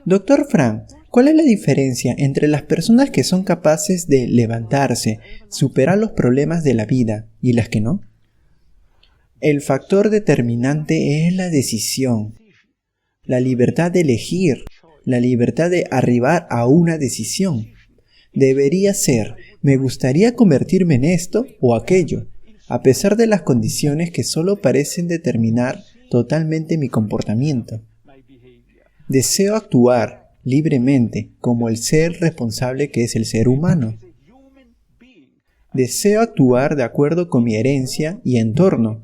Doctor Frank, ¿cuál es la diferencia entre las personas que son capaces de levantarse, superar los problemas de la vida y las que no? El factor determinante es la decisión, la libertad de elegir, la libertad de arribar a una decisión. Debería ser, me gustaría convertirme en esto o aquello, a pesar de las condiciones que solo parecen determinar totalmente mi comportamiento. Deseo actuar libremente como el ser responsable que es el ser humano. Deseo actuar de acuerdo con mi herencia y entorno,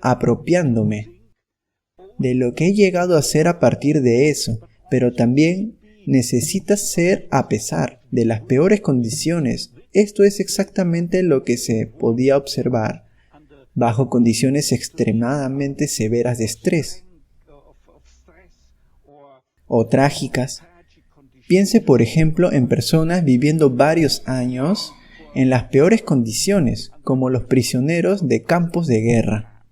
apropiándome de lo que he llegado a ser a partir de eso, pero también necesita ser a pesar de las peores condiciones. Esto es exactamente lo que se podía observar bajo condiciones extremadamente severas de estrés o trágicas. Piense, por ejemplo, en personas viviendo varios años en las peores condiciones, como los prisioneros de campos de guerra.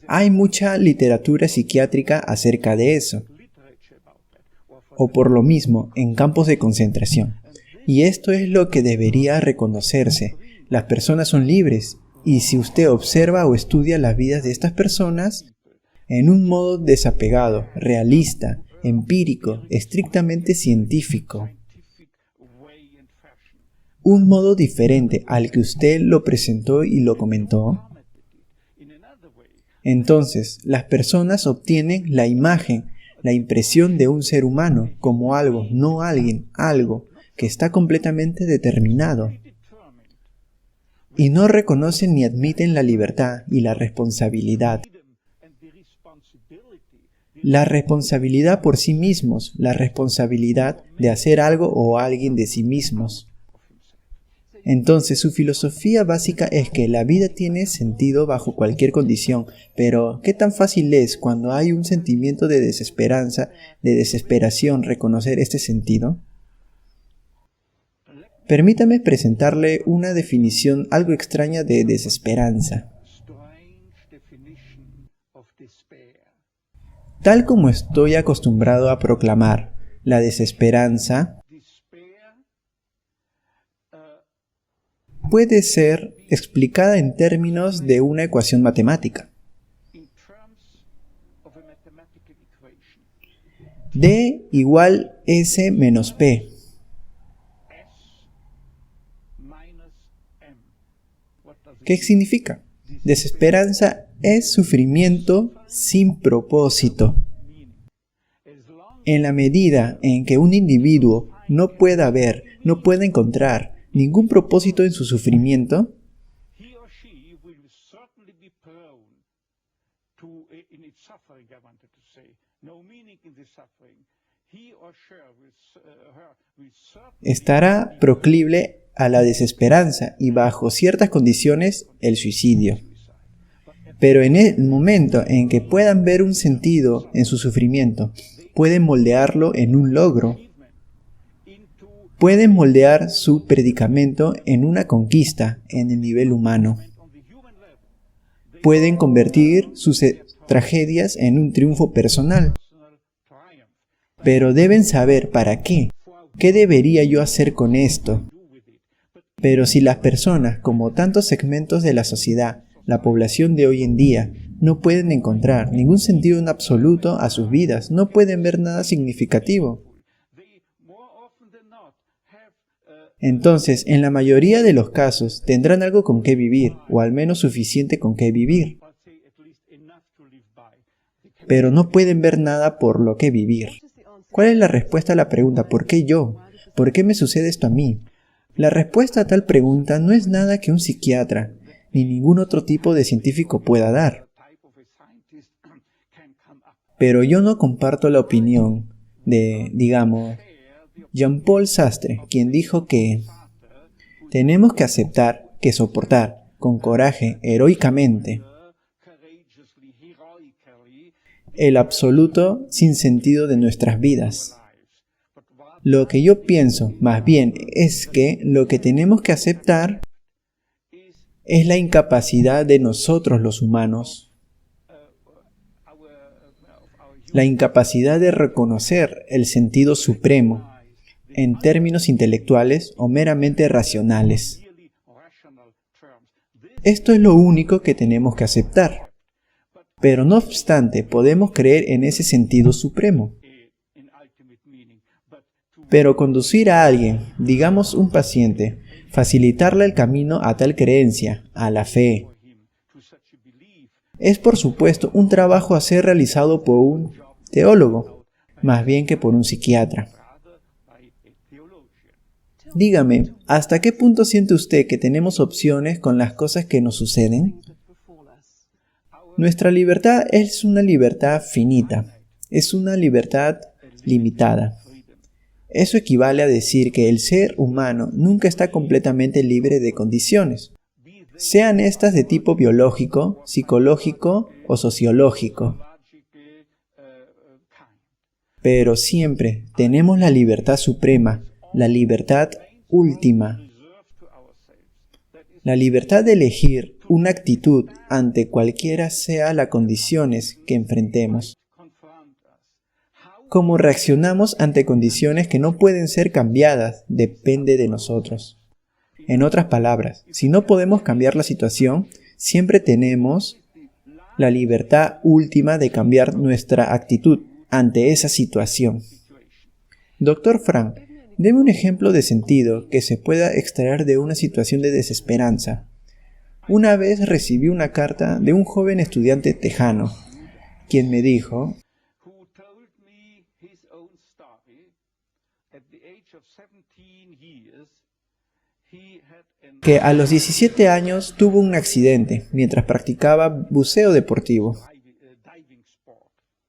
Hay mucha literatura psiquiátrica acerca de eso, o por lo mismo en campos de concentración. Y esto es lo que debería reconocerse. Las personas son libres, y si usted observa o estudia las vidas de estas personas, en un modo desapegado, realista, empírico, estrictamente científico, un modo diferente al que usted lo presentó y lo comentó, entonces las personas obtienen la imagen, la impresión de un ser humano como algo, no alguien, algo que está completamente determinado. Y no reconocen ni admiten la libertad y la responsabilidad. La responsabilidad por sí mismos, la responsabilidad de hacer algo o alguien de sí mismos. Entonces su filosofía básica es que la vida tiene sentido bajo cualquier condición, pero ¿qué tan fácil es cuando hay un sentimiento de desesperanza, de desesperación, reconocer este sentido? Permítame presentarle una definición algo extraña de desesperanza. Tal como estoy acostumbrado a proclamar, la desesperanza puede ser explicada en términos de una ecuación matemática. D igual S menos P. ¿Qué significa? Desesperanza es sufrimiento sin propósito. En la medida en que un individuo no pueda ver, no pueda encontrar ningún propósito en su sufrimiento, estará proclive a la desesperanza y bajo ciertas condiciones el suicidio. Pero en el momento en que puedan ver un sentido en su sufrimiento, pueden moldearlo en un logro. Pueden moldear su predicamento en una conquista en el nivel humano. Pueden convertir sus tragedias en un triunfo personal. Pero deben saber para qué. ¿Qué debería yo hacer con esto? Pero si las personas, como tantos segmentos de la sociedad, la población de hoy en día, no pueden encontrar ningún sentido en absoluto a sus vidas, no pueden ver nada significativo, entonces, en la mayoría de los casos, tendrán algo con qué vivir, o al menos suficiente con qué vivir. Pero no pueden ver nada por lo que vivir. ¿Cuál es la respuesta a la pregunta ¿por qué yo? ¿Por qué me sucede esto a mí? La respuesta a tal pregunta no es nada que un psiquiatra, ni ningún otro tipo de científico pueda dar. Pero yo no comparto la opinión de, digamos, Jean-Paul Sartre, quien dijo que tenemos que aceptar, que soportar, con coraje, heroicamente, el absoluto sinsentido de nuestras vidas. Lo que yo pienso, más bien, es que lo que tenemos que aceptar es la incapacidad de nosotros los humanos la incapacidad de reconocer el sentido supremo en términos intelectuales o meramente racionales. Esto es lo único que tenemos que aceptar. Pero no obstante, podemos creer en ese sentido supremo. Pero conducir a alguien, digamos un paciente, facilitarle el camino a tal creencia, a la fe, es por supuesto un trabajo a ser realizado por un teólogo, más bien que por un psiquiatra. Dígame, ¿hasta qué punto siente usted que tenemos opciones con las cosas que nos suceden? Nuestra libertad es una libertad finita, es una libertad limitada. Eso equivale a decir que el ser humano nunca está completamente libre de condiciones, sean estas de tipo biológico, psicológico o sociológico. Pero siempre tenemos la libertad suprema, la libertad última. La libertad de elegir una actitud ante cualquiera sea las condiciones que enfrentemos. Cómo reaccionamos ante condiciones que no pueden ser cambiadas depende de nosotros. En otras palabras, si no podemos cambiar la situación, siempre tenemos la libertad última de cambiar nuestra actitud ante esa situación. Dr. Frank, deme un ejemplo de sentido que se pueda extraer de una situación de desesperanza. Una vez recibí una carta de un joven estudiante tejano, quien me dijo que a los 17 años tuvo un accidente mientras practicaba buceo deportivo.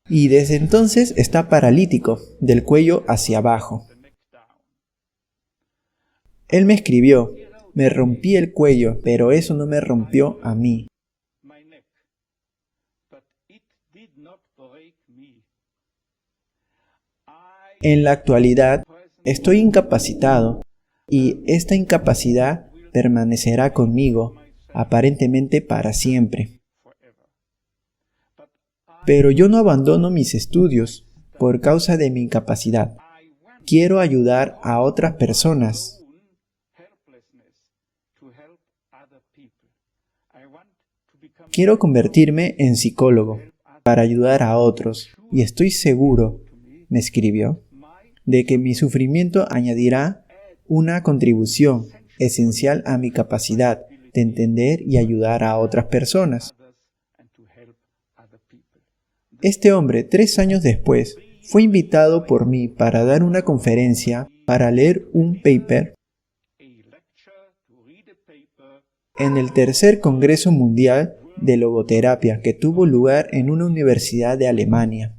Y desde entonces está paralítico, del cuello hacia abajo. Él me escribió, me rompí el cuello, pero eso no me rompió a mí. En la actualidad, estoy incapacitado y esta incapacidad permanecerá conmigo, aparentemente para siempre. Pero yo no abandono mis estudios por causa de mi incapacidad. Quiero ayudar a otras personas. Quiero convertirme en psicólogo para ayudar a otros y estoy seguro, me escribió, de que mi sufrimiento añadirá una contribución esencial a mi capacidad de entender y ayudar a otras personas. Este hombre, 3 años después, fue invitado por mí para dar una conferencia, para leer un paper en el tercer Congreso Mundial de Logoterapia que tuvo lugar en una universidad de Alemania.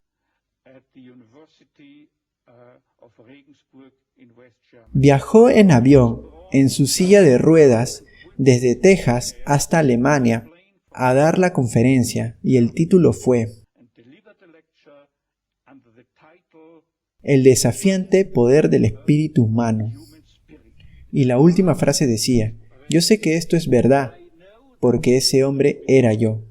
Viajó en avión, en su silla de ruedas, desde Texas hasta Alemania, a dar la conferencia, y el título fue El desafiante poder del espíritu humano. Y la última frase decía, yo sé que esto es verdad, porque ese hombre era yo.